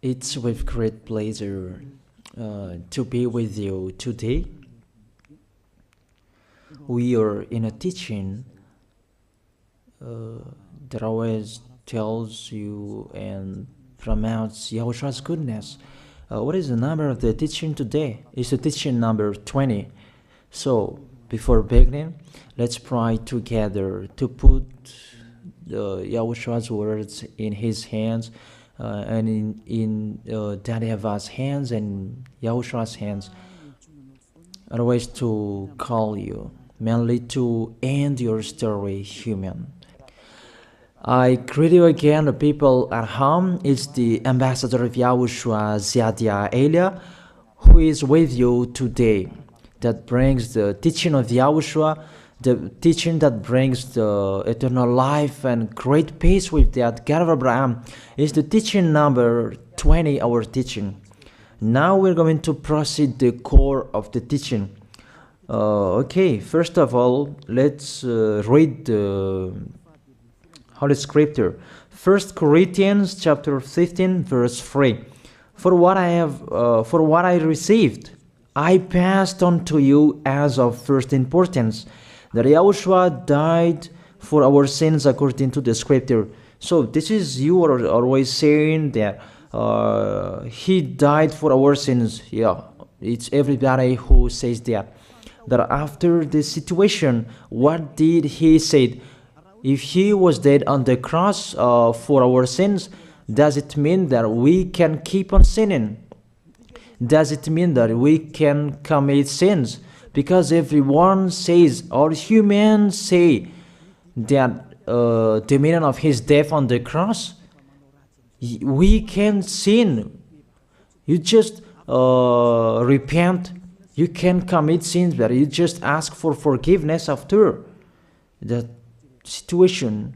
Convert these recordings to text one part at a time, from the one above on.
It's with great pleasure to be with you today. We are in a teaching that always tells you and promotes Yahushua's goodness. What is the number of the teaching today? It's the teaching number 20. So, before beginning, let's pray together to put Yahushua's words in his hands and in Daddy YAHVAH's hands and Yahushua's hands. Otherwise, to call you, mainly to end your story human. I greet you again, the people at home. It's the ambassador of Yahushua, Ziadia Elia, who is with you today. That brings the teaching of Yahushua, the teaching that brings the eternal life and great peace with that God of Abraham. Is the teaching number 20, our teaching. Now we're going to proceed the core of the teaching. Okay, first of all, let's read the Holy Scripture. 1 Corinthians chapter 15, verse 3. For what I received, I passed on to you as of first importance, that Yahushua died for our sins according to the Scripture. So this is, you are always saying that he died for our sins. Yeah, it's everybody who says that. That after the situation, what did he say? If he was dead on the cross for our sins, does it mean that we can keep on sinning? Does it mean that we can commit sins? Because everyone says, all humans say that the meaning of his death on the cross, we can sin. You just repent. You can commit sins, but you just ask for forgiveness after that situation.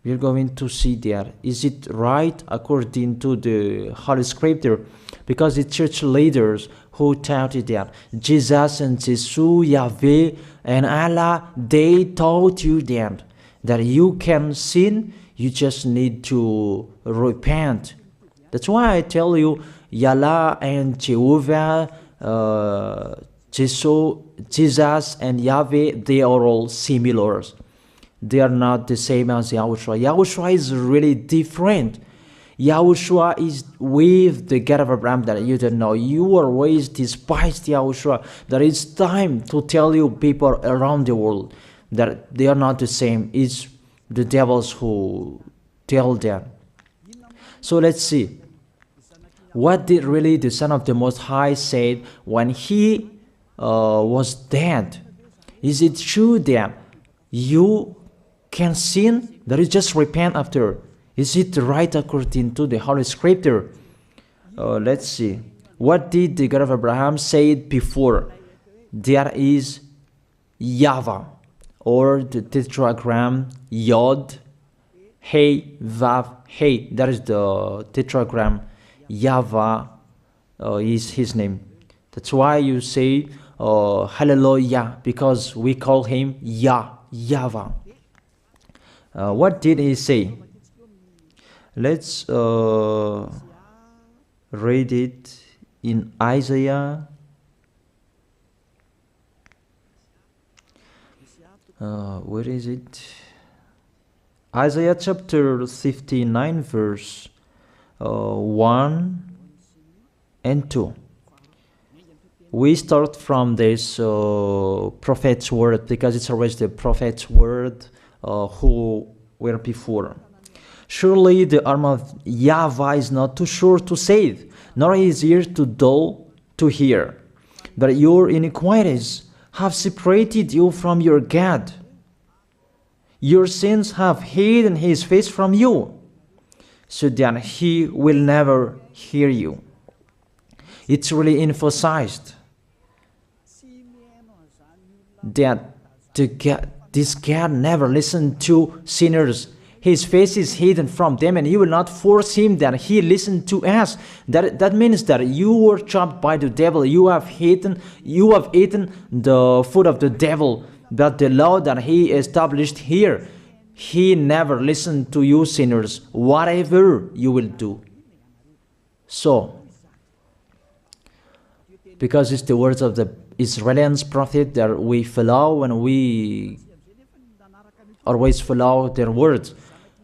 We're going to see there. Is it right according to the Holy Scripture? Because the church leaders who taught it that Jesus and Jesus, Yahweh and Allah, they taught you that you can sin, you just need to repent. That's why I tell you, Yahlah and Jehovah, Jesus and Yahweh, they are all similar. They are not the same as Yahushua. Yahushua is really different. Yahushua is with the God of Abraham that you don't know. You always despised Yahushua. That it's time to tell you people around the world that they are not the same. It's the devils who tell them. So let's see. What did really the Son of the Most High say when he was dead? Is it true that you can sin, that you just repent after? Is it right according to the Holy Scripture? Let's see. What did the God of Abraham say before? There is YAHVAH, or the tetragram Yod, Hey, Vav, Hey. That is the tetragram. YAHVAH is his name. That's why you say Hallelujah, because we call him YAHVAH. What did he say? Let's read it in Isaiah. Where is it? Isaiah chapter 59, verse 1 and 2. We start from this prophet's word, because it's always the prophet's word who were before. Surely the arm of YAHVAH is not too short to save, nor his ear too dull to hear. But your iniquities have separated you from your God. Your sins have hidden his face from you, so that he will never hear you. It's really emphasized that this God never listened to sinners. His face is hidden from them, and he will not force him that he listen to us. That means that you were trapped by the devil. You have eaten the food of the devil. But the law that he established here, he never listened to you sinners, whatever you will do. So, because it's the words of the Israelians prophet that we follow, and we always follow their words.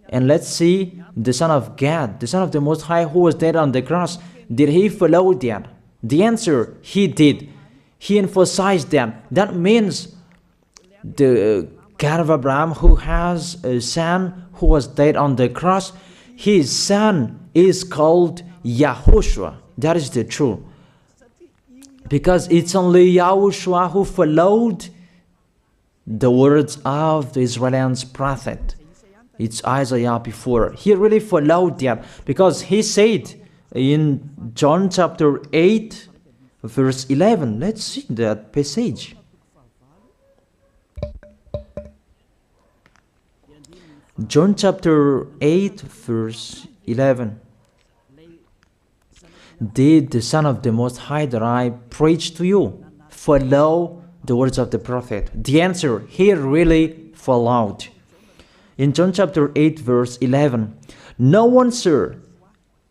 And let's see the Son of God, the Son of the Most High, who was dead on the cross. Did he follow that? The answer, he did. He emphasized that. That means the God of Abraham, who has a son who was dead on the cross, his son is called YAHOSHUAH. That is the truth. Because it's only YAHOSHUAH who followed the words of the Israelians prophet. It's Isaiah before. He really followed that, because he said in John chapter 8, verse 11. Let's see that passage. John chapter 8, verse 11. Did the Son of the Most High that I preach to you follow the words of the prophet? The answer, he really followed. In John chapter 8, verse 11, no one, sir,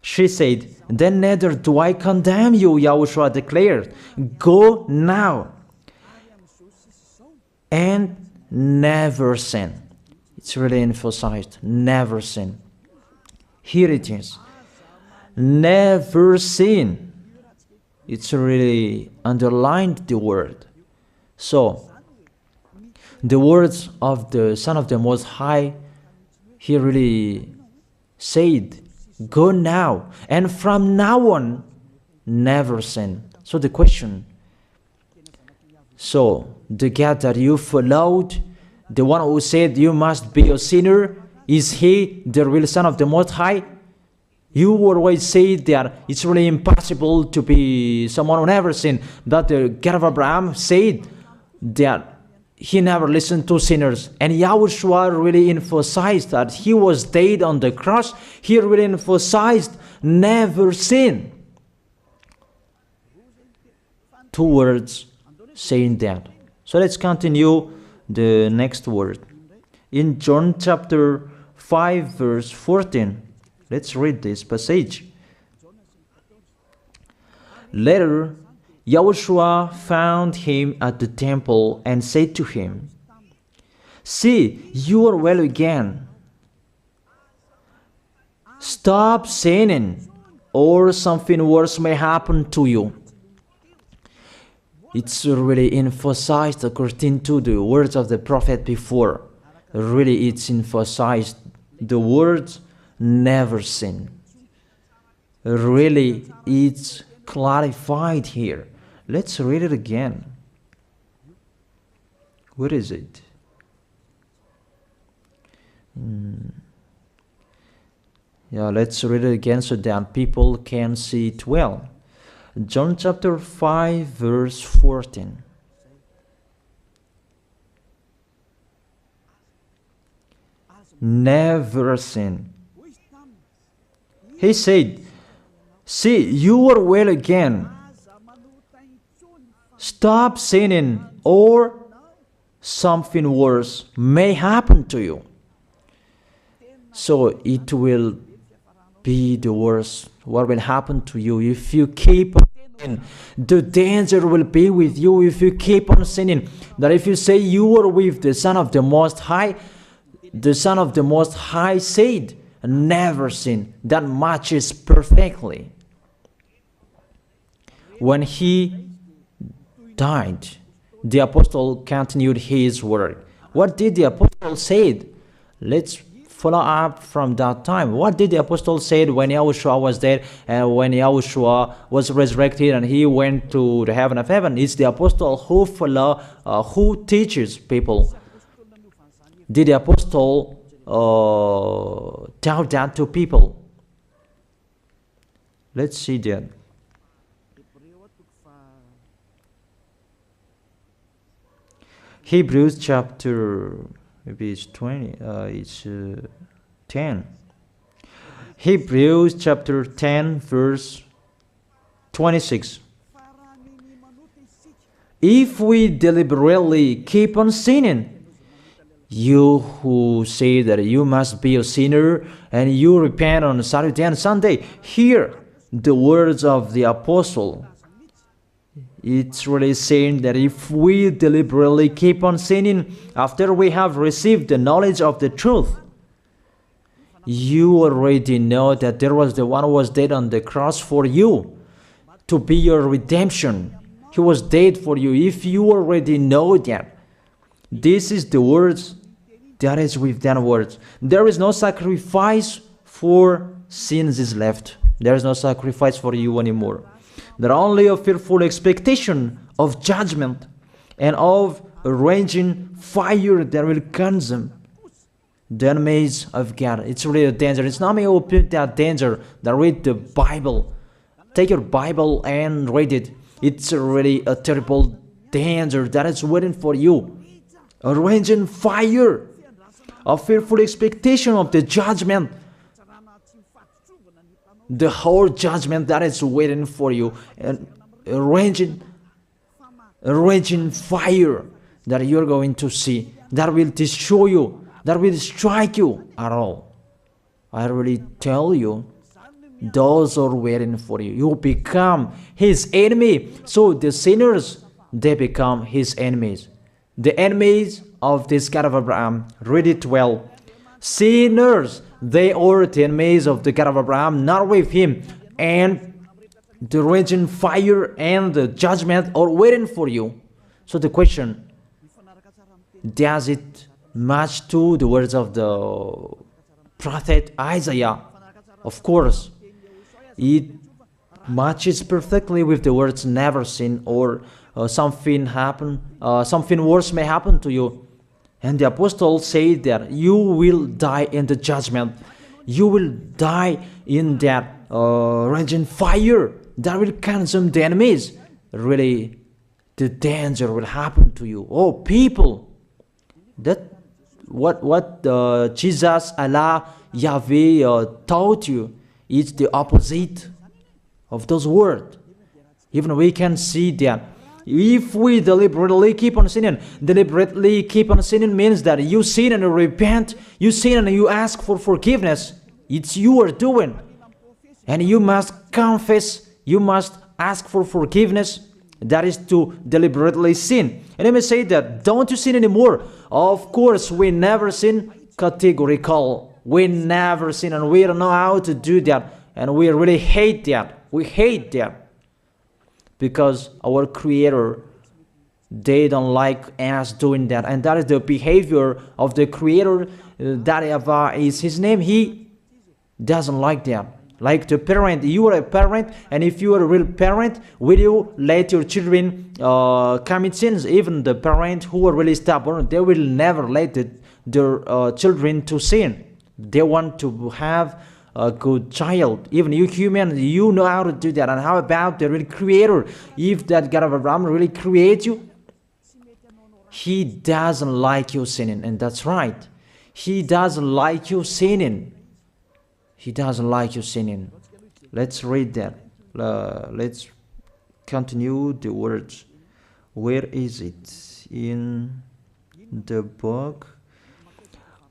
she said, then neither do I condemn you, YAHOSHUAH declared. Go now and never sin. It's really emphasized, never sin. Here it is. Never sin. It's really underlined the word. So, the words of the Son of the Most High, he really said, go now, and from now on, never sin. So the question, so the God that you followed, the one who said you must be a sinner, is he the real Son of the Most High? You always say that it's really impossible to be someone who never sinned. But the God of Abraham said that he never listened to sinners. And YAHOSHUAH really emphasized that he was dead on the cross. He really emphasized never sin. 2 words saying that. So let's continue the next word. In John chapter 5, verse 14, let's read this passage. Later, YAHOSHUAH found him at the temple and said to him, see, you are well again. Stop sinning, or something worse may happen to you. It's really emphasized according to the words of the prophet before. Really, it's emphasized the words never sin. Really, it's clarified here. Let's read it again. What is it? Yeah, let's read it again so that people can see it well. John chapter 5, verse 14. Never sin. He said, see, you are well again. Stop sinning, or something worse may happen to you. So it will be the worst. What will happen to you if you keep on sinning? The danger will be with you if you keep on sinning. That if you say you are with the Son of the Most High, the Son of the Most High said, never sin. That matches perfectly. When he died, the apostle continued his work. What did the apostle say? Let's follow up from that time. What did the apostle say when YAHOSHUAH was dead and when YAHOSHUAH was resurrected and he went to the heaven of heaven? It's the apostle who teaches people. Did the apostle tell that to people? Let's see that. Hebrews chapter, maybe it's 20, it's 10. Hebrews chapter 10, verse 26. If we deliberately keep on sinning, you who say that you must be a sinner and you repent on Saturday and Sunday, here the words of the apostle. It's really saying that if we deliberately keep on sinning after we have received the knowledge of the truth, you already know that there was the one who was dead on the cross for you to be your redemption. He was dead for you. If you already know that, this is the words that is with that words. There is no sacrifice for sins is left. There is no sacrifice for you anymore. There are only a fearful expectation of judgment and of a raging fire that will consume the enemies of God. It's really a danger. It's not me who put that danger that read the Bible. Take your Bible and read it. It's really a terrible danger that is waiting for you. A raging fire, a fearful expectation of the judgment. The whole judgment that is waiting for you, and a raging fire that you're going to see, that will destroy you, that will strike you at all. I really tell you, those are waiting for you. You become his enemy. So the sinners, they become his enemies. The enemies of this God of Abraham. Read it well. Sinners, they are the enemies of the God of Abraham, not with him. And the raging fire and the judgment are waiting for you. So the question, does it match to the words of the prophet Isaiah? Of course. It matches perfectly with the words never sin, or something worse may happen to you. And the apostle said that you will die in the judgment. You will die in that raging fire that will consume the enemies. Really, the danger will happen to you. Oh, people, that what Jesus, Allah, Yahweh taught you is the opposite of those words. Even we can see that if we deliberately keep on sinning means that you sin and you repent, you sin and you ask for forgiveness. It's you are doing. And you must confess, you must ask for forgiveness. That is to deliberately sin. And I may say that, don't you sin anymore? Of course, we never sin. Categorical. We never sin, and we don't know how to do that. And we really hate that. We hate that. Because our Creator, they don't like us doing that. And that is the behavior of the Creator. That YAHVAH is his name. He doesn't like that. Like the parent, you are a parent, and if you are a real parent, will you let your children commit sins? Even the parent who are really stubborn, they will never let their children to sin. They want to have a good child. Even you human, you know how to do that. And how about the real Creator? If that God of Abraham really creates you, he doesn't like you sinning. And that's right. He doesn't like you sinning. He doesn't like you sinning. Let's read that. Let's continue the words. Where is it? In the book.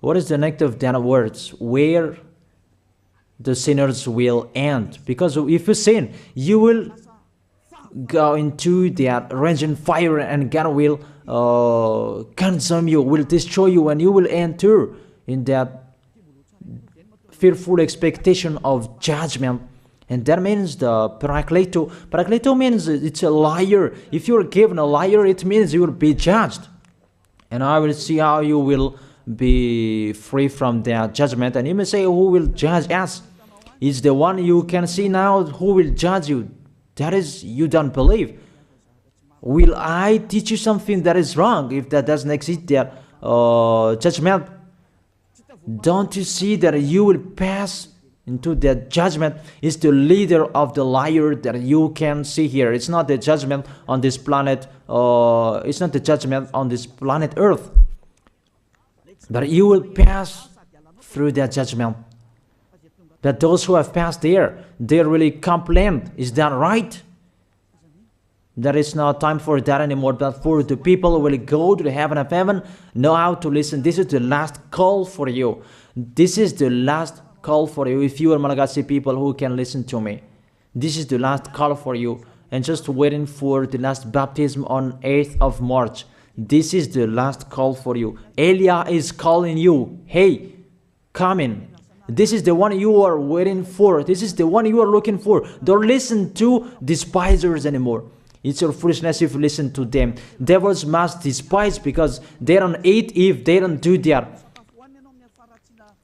What is the next of that words? Where the sinners will end. Because if you sin, you will go into that raging fire, and God will consume you, will destroy you, and you will enter in that fearful expectation of judgment. And that means the parakleto. Parakleto means it's a liar. If you're given a liar, it means you will be judged. And I will see how you will be free from that judgment. And you may say, who will judge us? It's the one you can see now who will judge you. That is, you don't believe. Will I teach you something that is wrong if that doesn't exist, that judgment? Don't you see that you will pass into that judgment? It's the leader of the liar that you can see here. It's not the judgment on this planet. It's not the judgment on this planet Earth. But you will pass through that judgment. That those who have passed there, they really complain. Is that right? There is no time for that anymore. But for the people who will go to the heaven of heaven, know how to listen. This is the last call for you. This is the last call for you. If you are Malagasy people who can listen to me, This is the last call for you. And just waiting for the last baptism on 8th of March. This is the last call for you. Elijah is calling you. Hey, come in. This is the one you are waiting for. This is the one you are looking for. Don't listen to despisers anymore. It's your foolishness if you listen to them. Devils must despise because they don't eat if they don't do that.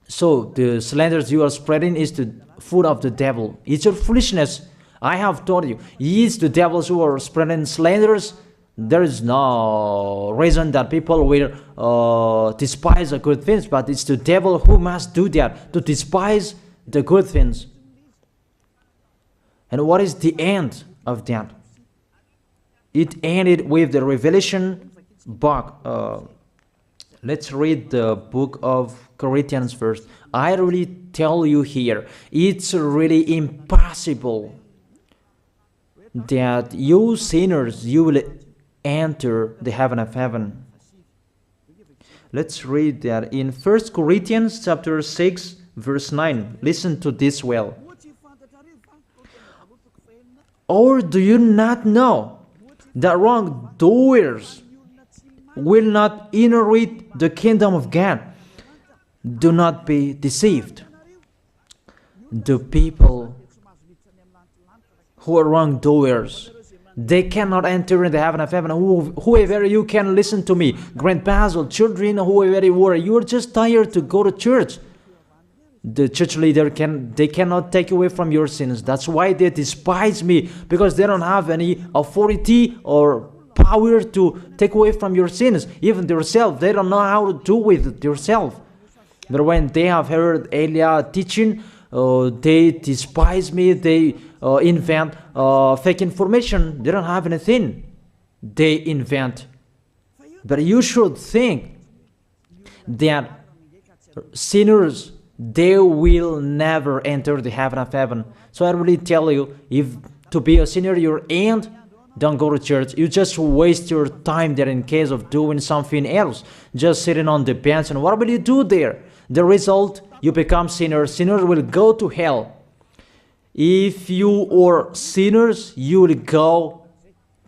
So the slanders you are spreading is the food of the devil. It's your foolishness. I have told you. It's the devils who are spreading slanders. There is no reason that people will despise the good things, but it's the devil who must do that, to despise the good things. And what is the end of that? It ended with the Revelation book. Let's read the book of Corinthians first. I really tell you here, it's really impossible that you sinners, you will enter the heaven of heaven. Let's read that in 1 Corinthians chapter 6 verse 9. Listen to this well. Or do you not know that wrongdoers will not inherit the kingdom of God? Do not be deceived. The people who are wrongdoers, they cannot enter in the heaven of heaven. Whoever you can listen to me, grandpas or children, whoever you are, you are just tired to go to church. The church leader they cannot take away from your sins. That's why they despise me, because they don't have any authority or power to take away from your sins. Even themselves, they don't know how to do with yourself. But when they have heard Elijah teaching, they despise me. They invent fake information. They don't have anything. They invent. But you should think that sinners, they will never enter the heaven of heaven. So I really tell you, if to be a sinner you ain't, don't go to church. You just waste your time there in case of doing something else. Just sitting on the bench, and what will you do there? The result, you become sinners. Sinners will go to hell. If you are sinners, you will go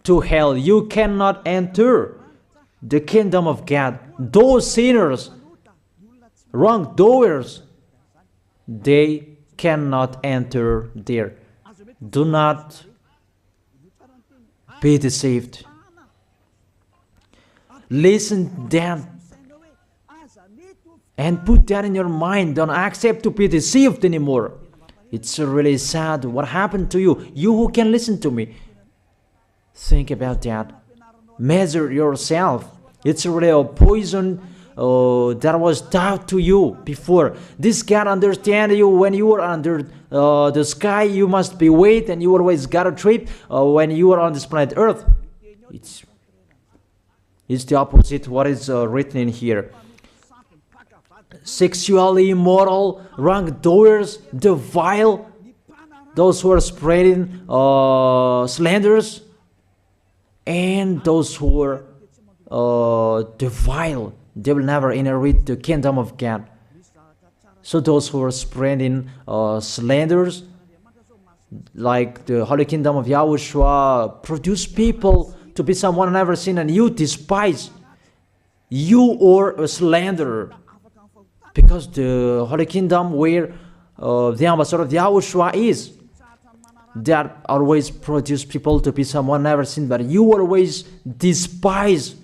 to hell. You cannot enter the kingdom of God. Those sinners, wrongdoers, they cannot enter there. Do not be deceived. Listen then and put that in your mind. Don't accept to be deceived anymore. It's really sad what happened to you. You who can listen to me, think about that. Measure yourself. It's really a poison that was taught to you before. This God understand you when you are under the sky. You must be wait, and you always got a trip when you are on this planet Earth. It's the opposite what is written in here. Sexually immoral, wrongdoers, the vile, those who are spreading slanders, and those who are the vile, they will never inherit the kingdom of God. So those who are spreading slanders, like the Holy Kingdom of YAHOSHUAH, produce people to be someone never seen, and you despise. You are a slanderer. Because the Holy Kingdom where the ambassador of YAHOSHUAH is, that always produce people to be someone never seen, but you always despise.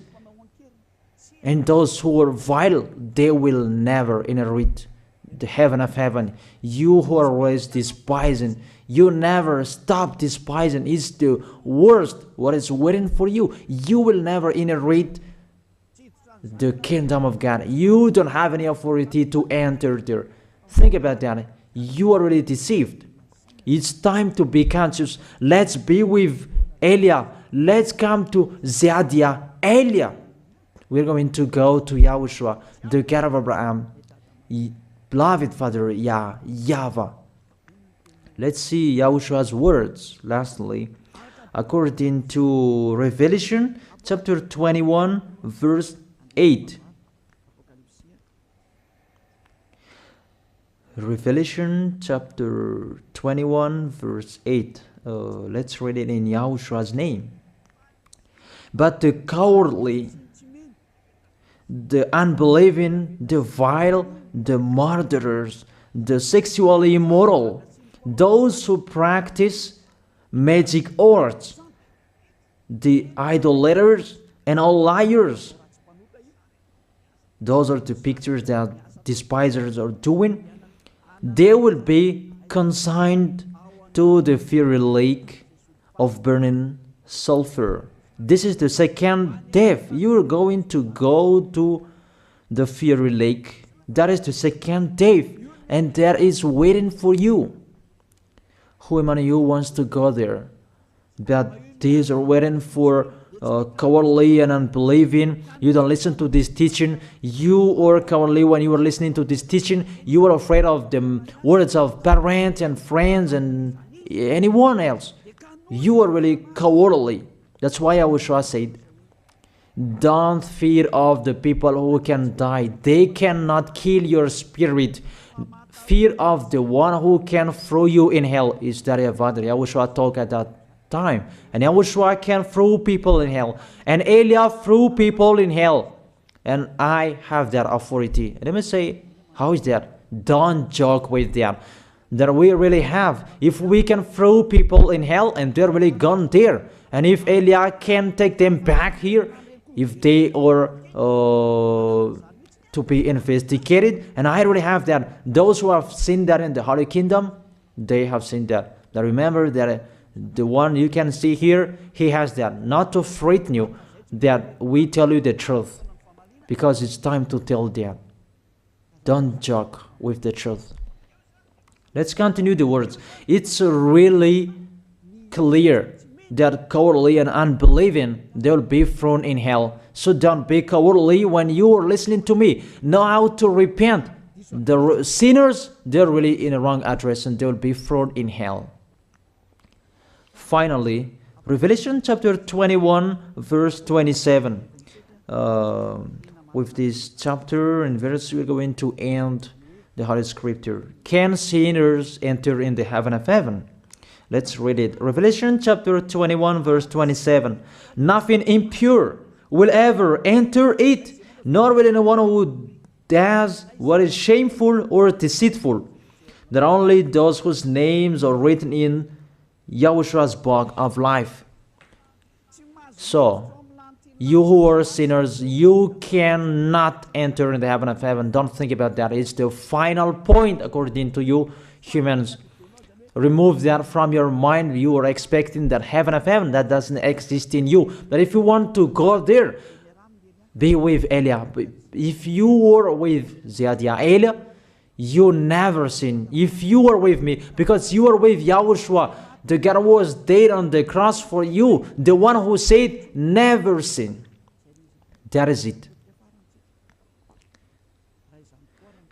And those who are vile, they will never inherit the heaven of heaven. You who are always despising, you never stop despising. It's the worst what is waiting for you. You will never inherit the kingdom of God. You don't have any authority to enter there. Think about that. You are already deceived. It's time to be conscious. Let's be with Elijah. Let's come to Zadiah. Elijah. We're going to go to YAHOSHUAH, the God of Abraham, beloved Father YAHVAH. Let's see YAHOSHUAH's words. Lastly, according to Revelation chapter 21 verse 8. Revelation chapter 21 verse 8. Let's read it in Yahoshua's name. But the cowardly, the unbelieving, the vile, the murderers, the sexually immoral, those who practice magic arts, the idolaters, and all liars. Those are the pictures that despisers are doing. They will be consigned to the fiery lake of burning sulfur. This is the second death. You are going to go to the fiery lake. That is the second death, and that is waiting for you. Who among you wants to go there? That these are waiting for cowardly and unbelieving. You don't listen to this teaching. You are cowardly when you are listening to this teaching. You are afraid of the words of parents and friends and anyone else. You are really cowardly. That's why YAHOSHUAH said, don't fear of the people who can die. They cannot kill your spirit. Fear of the one who can throw you in hell. Is that YAHOSHUAH talked at that time. And YAHOSHUAH can throw people in hell. And Eliah threw people in hell. And I have that authority. Let me say, how is that? Don't joke with that. That we really have. If we can throw people in hell and they're really gone there, and if Eliah can take them back here, if they are to be investigated, and I really have that. Those who have seen that in the Holy Kingdom, they have seen that. Now remember that the one you can see here, he has that. Not to frighten you, that we tell you the truth, because it's time to tell that. Don't joke with the truth. Let's continue the words. It's really clear that cowardly and unbelieving, they will be thrown in hell. So don't be cowardly when you are listening to me. Know how to repent. The sinners, they're really in the wrong address and they will be thrown in hell. Finally, Revelation chapter 21, verse 27. With this chapter and verse, we're going to end the Holy Scripture. Can sinners enter in the heaven of heaven? Let's read it. Revelation chapter 21, verse 27. Nothing impure will ever enter it, nor will anyone who does what is shameful or deceitful. That only those whose names are written in YAHOSHUAH's book of life. So, you who are sinners, you cannot enter in the heaven of heaven. Don't think about that. It's the final point according to you humans. Remove that from your mind. You are expecting that heaven of heaven that doesn't exist in you. But if you want to go there, be with Eliah. If you are with Eliah, you never sin. If you are with me, because you are with YAHOSHUAH, the God was dead on the cross for you, the one who said never sin. That is it.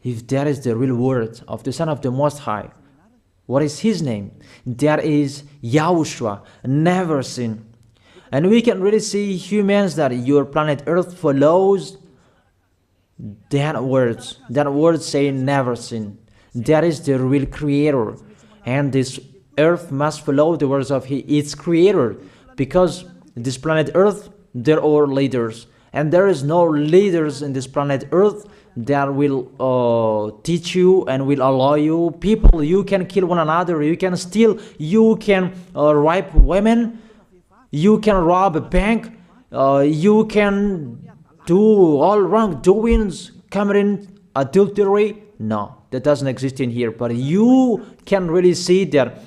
If that is the real word of the Son of the Most High, what is his name? That is YAHOSHUAH, never sin. And we can really see humans that your planet Earth follows that word saying never sin. That is the real creator. And this Earth must follow the words of its creator, because this planet Earth, there are leaders. And there is no leaders in this planet Earth that will teach you and will allow you. People, you can kill one another, you can steal, you can rape women, you can rob a bank, you can do all wrongdoings, committing adultery. No, that doesn't exist in here. But you can really see that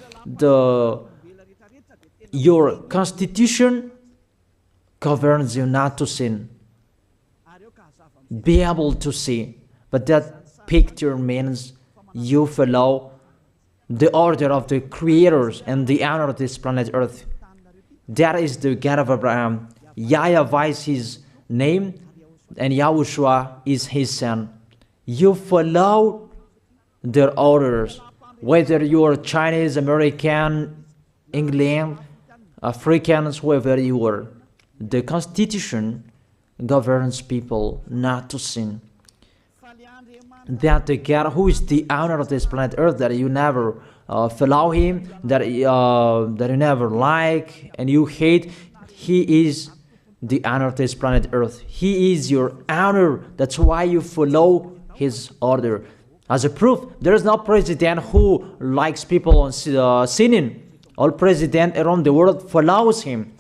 your constitution governs you not to sin. Be able to see. But that picture means you follow the order of the creators and the honor of this planet Earth. That is the God of Abraham. YAHVAH is his name, and YAHOSHUAH is his son. You follow their orders, whether you are Chinese, American, England, Africans, whoever you are. The Constitution governs people not to sin. that the God who is the owner of this planet Earth, that you never follow him, that you never like and you hate, he is the owner of this planet Earth. He is your owner. That's why you follow his order. As a proof, there is no president who likes people on sinning. All president around the world follows him.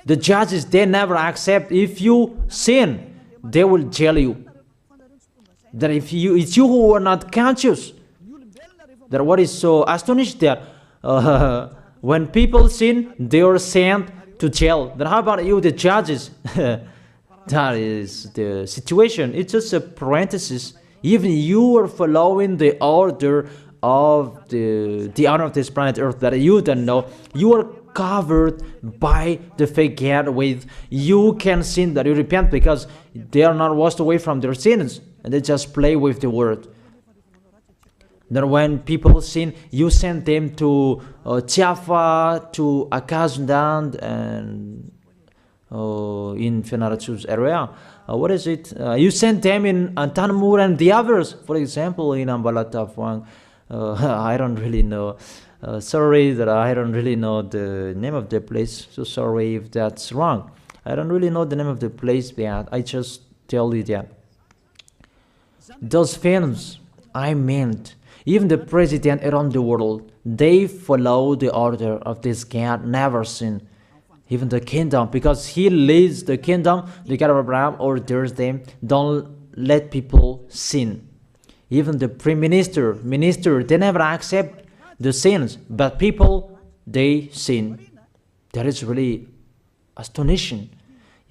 The judges, they never accept. If you sin, they will jail you. That if it's you who are not conscious. That what is so astonished that when people sin, they are sent to jail. Then how about you, the judges? That is the situation. It's just a parenthesis. Even you are following the order of the owner of this planet Earth that you don't know. You are covered by the fake God with you can sin, that you repent, because they are not washed away from their sins and they just play with the word. Then when people sin, you send them to Java, to Akazundan, and in Fenarachu's area. What is it? You send them in Tanmur and the others. For example, in Ambalatafuang, I don't really know. Sorry that I don't really know the name of the place. So sorry if that's wrong. I don't really know the name of the place, but I just tell you that. Those films, I meant, even the president around the world, they follow the order of this God, never sin. Even the kingdom, because he leads the kingdom, the God of Abraham orders them, don't let people sin. Even the prime minister, they never accept the sins, but people, they sin. That is really astonishing.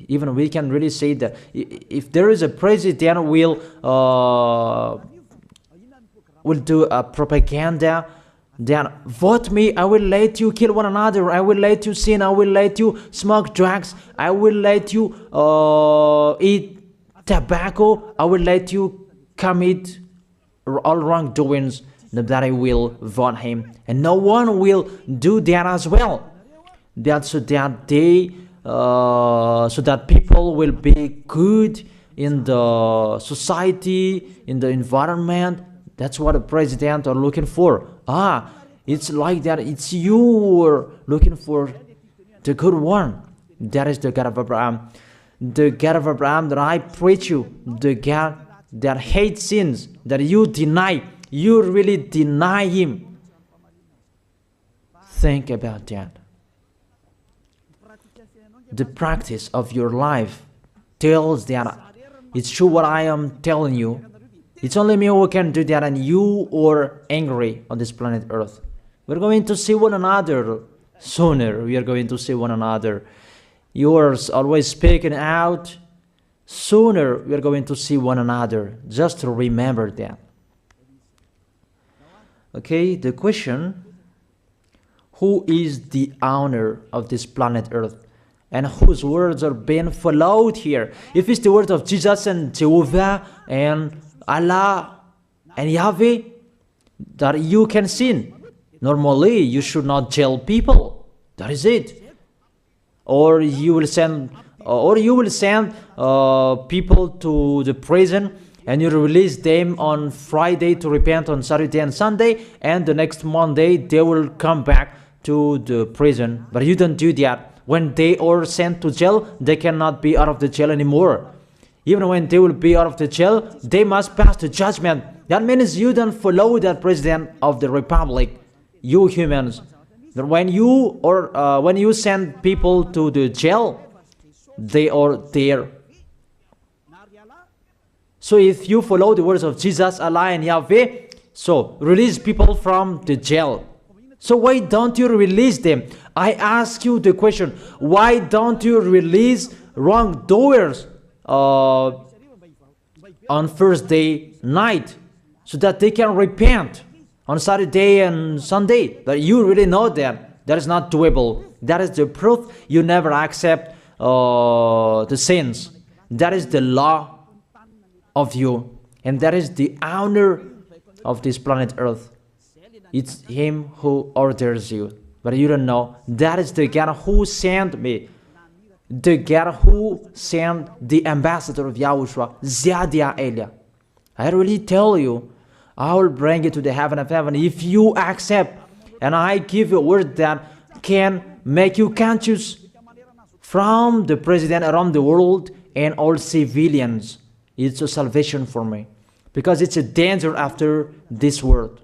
Even we can really say that if there is a president will do a propaganda, then vote me, I will let you kill one another, I will let you sin, I will let you smoke drugs, I will let you eat tobacco, I will let you commit all wrongdoings, that I will vote him. And no one will do that as well. That's so that they so that people will be good in the society, in the environment. That's what the president are looking for. It's like that. It's you who are looking for the good one. That is the God of Abraham. The God of Abraham that I preach you. The God that hates sins, that you deny. You really deny him. Think about that. The practice of your life tells that it's true what I am telling you. It's only me who can do that, and you are angry on this planet Earth. We're going to see one another sooner. We are going to see one another. You are always speaking out. Sooner we are going to see one another. Just remember that. Okay, the question: who is the owner of this planet Earth? And whose words are being followed here? If it's the word of Jesus and Jehovah and Allah and Yahweh, that you can sin. Normally, you should not jail people. That is it. Or you will send, people to the prison, and you release them on Friday to repent on Saturday and Sunday, and the next Monday they will come back to the prison. But you don't do that. When they are sent to jail, they cannot be out of the jail anymore. Even when they will be out of the jail, they must pass the judgment. That means you don't follow that president of the republic, you humans. That when you send people to the jail, they are there. So if you follow the words of Jesus, Allah and Yahweh, so release people from the jail. So why don't you release them? I ask you the question, why don't you release wrongdoers on Thursday night so that they can repent on Saturday and Sunday? But you really know that is not doable. That is the proof you never accept the sins. That is the law of you, and that is the owner of this planet Earth. It's him who orders you, but you don't know. That is the God who sent me, the God who sent the ambassador of Yahushua, Zadia Elia. I really tell you, I will bring you to the heaven of heaven if you accept, and I give you a word that can make you conscious from the president around the world and all civilians. It's a salvation for me, because it's a danger after this world.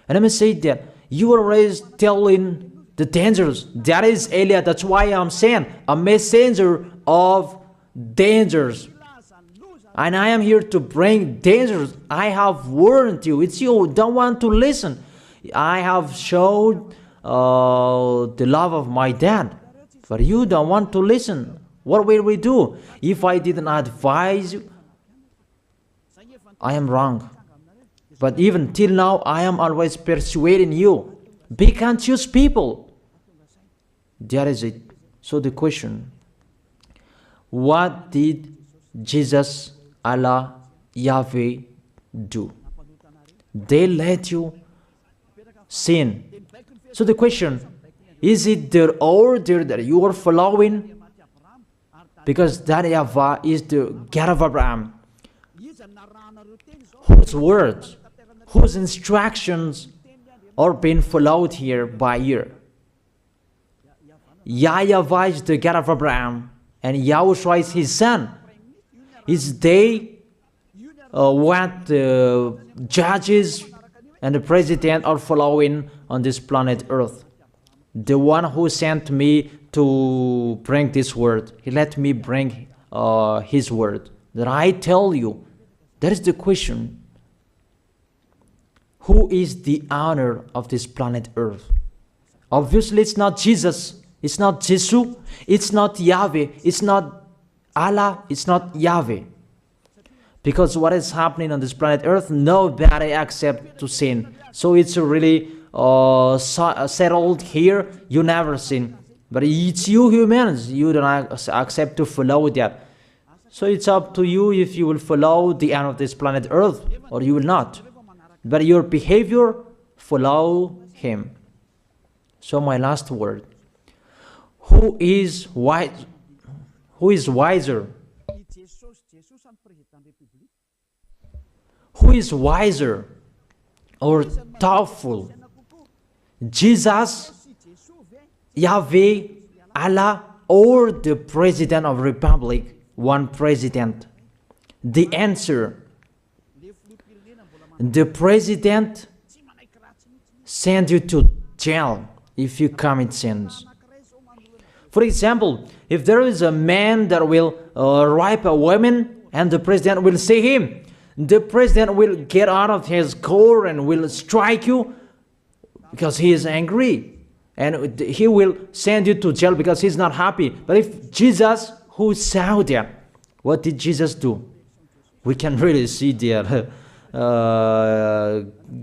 And let me say that you are always telling the dangers. That is Eliah. That's why I'm saying a messenger of dangers. And I am here to bring dangers. I have warned you. It's you who don't want to listen. I have showed the love of my dad, but you don't want to listen. What will we do? If I didn't advise you, I am wrong. But even till now, I am always persuading you. Be conscious, people. That is it. So the question, what did Jesus, Allah, Yahweh do? They let you sin. So the question, is it their order that you are following? Because that YAHVAH is the God of Abraham, whose words, whose instructions are being followed here by year. YAHVAH is the God of Abraham, and YAHOSHUAH is his son. Is they what the judges and the president are following on this planet Earth. The one who sent me to bring this word, he let me bring his word. That I tell you, that is the question. Who is the owner of this planet Earth? Obviously, it's not Jesus. It's not Jesus. It's not Yahweh. It's not Allah. It's not Yahweh. Because what is happening on this planet Earth, nobody accepts to sin. So it's really settled here. You never sin. But it's you humans. You don't accept to follow that. So it's up to you if you will follow the end of this planet Earth or you will not. But your behavior, follow him. So my last word. Who is wise? Who is wiser? Who is wiser or thoughtful? Jesus, Yahweh, Allah, or the President of Republic? One president. The answer. The president send you to jail if you commit sins. For example, if there is a man that will rape a woman and the president will see him, the president will get out of his car and will strike you because he is angry. And he will send you to jail because he's not happy. But if Jesus, who saw that, what did Jesus do? We can really see that.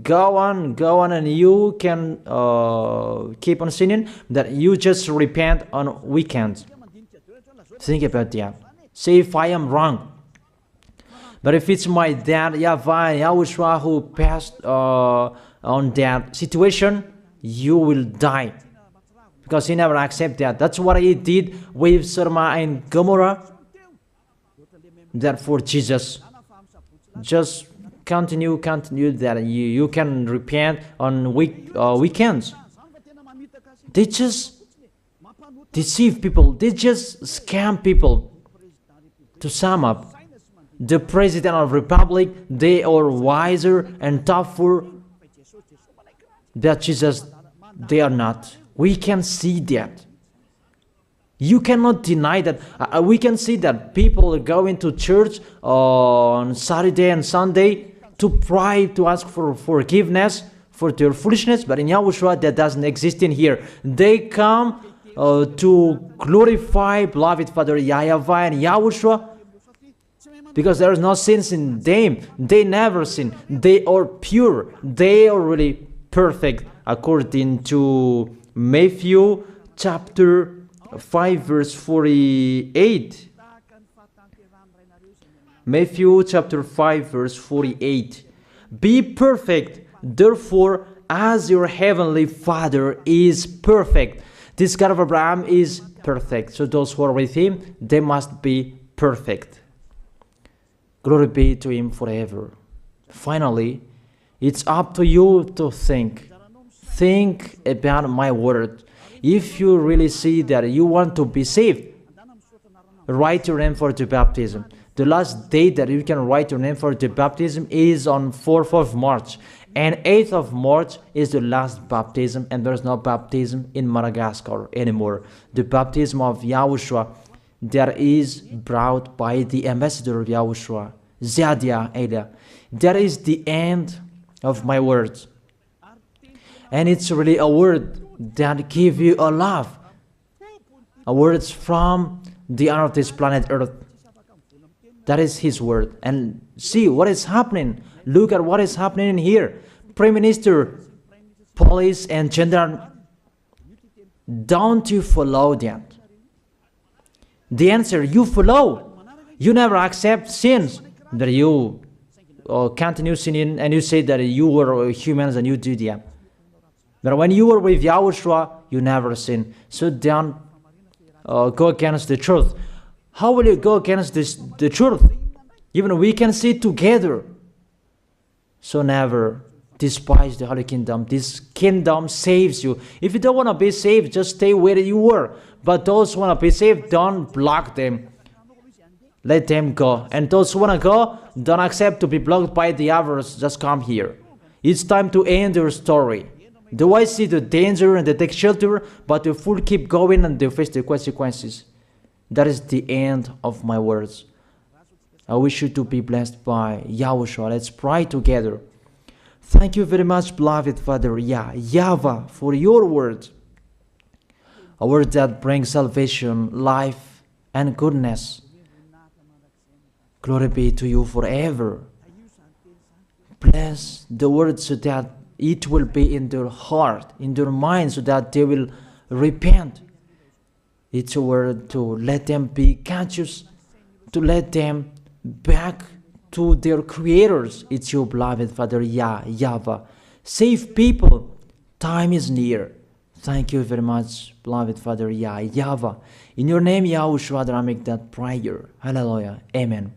Go on, and you can keep on sinning, that you just repent on weekends. Think about that. Say if I am wrong. But if it's my dad, YAHVAH, YAHOSHUAH, who passed on that situation, you will die. Because he never accepted that. That's what he did with Sodom and Gomorrah. Therefore, Jesus, just continue that you can repent on weekends. They just deceive people. They just scam people. To sum up, the President of Republic, they are wiser and tougher than Jesus. They are not. We can see that. You cannot deny that. We can see that people are going to church on Saturday and Sunday to pray, to ask for forgiveness for their foolishness. But in YAHOSHUAH, that doesn't exist in here. They come to glorify beloved Father YAHVAH and YAHOSHUAH because there is no sins in them. They never sin. They are pure. They are really perfect according to Matthew chapter 5 verse 48. Matthew chapter 5 verse 48. Be perfect, therefore, as your heavenly Father is perfect. This God of Abraham is perfect. So those who are with him, they must be perfect. Glory be to Him forever. Finally, it's up to you to think. Think about my word. If you really see that you want to be saved, write your name for the baptism. The last date that you can write your name for the baptism is on 4th of March. And 8th of March is the last baptism, and there's no baptism in Madagascar anymore. The baptism of YAHOSHUAH that is brought by the ambassador of YAHOSHUAH, Zadia Elia. That is the end of my words. And it's really a word that gives you a love. A word from the honor of this planet Earth. That is His word. And see what is happening. Look at what is happening in here. Prime Minister, police and gendarme, don't you follow that? The answer, you follow. You never accept sins. That you continue sinning and you say that you were humans and you do that. But when you were with YAHOSHUAH, you never sin. So don't go against the truth. How will you go against the truth? Even we can see together. So never despise the Holy Kingdom. This kingdom saves you. If you don't want to be saved, just stay where you were. But those who want to be saved, don't block them. Let them go. And those who want to go, don't accept to be blocked by the others. Just come here. It's time to end your story. Do I see the danger and they take shelter, but the fool keep going and they face the consequences? That is the end of my words. I wish you to be blessed by YAHOSHUAH. Let's pray together. Thank you very much, beloved Father YAHVAH, for your word. A word that brings salvation, life, and goodness. Glory be to you forever. Bless the word so that it will be in their heart, in their mind, so that they will repent. It's a word to let them be conscious, to let them back to their creators. It's your beloved Father YAHVAH. Save people. Time is near. Thank you very much, beloved Father YAHVAH. In your name, YAHOSHUAH, that I make that prayer. Hallelujah. Amen.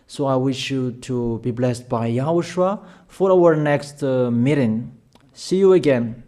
So I wish you to be blessed by YAHOSHUAH for our next meeting. See you again.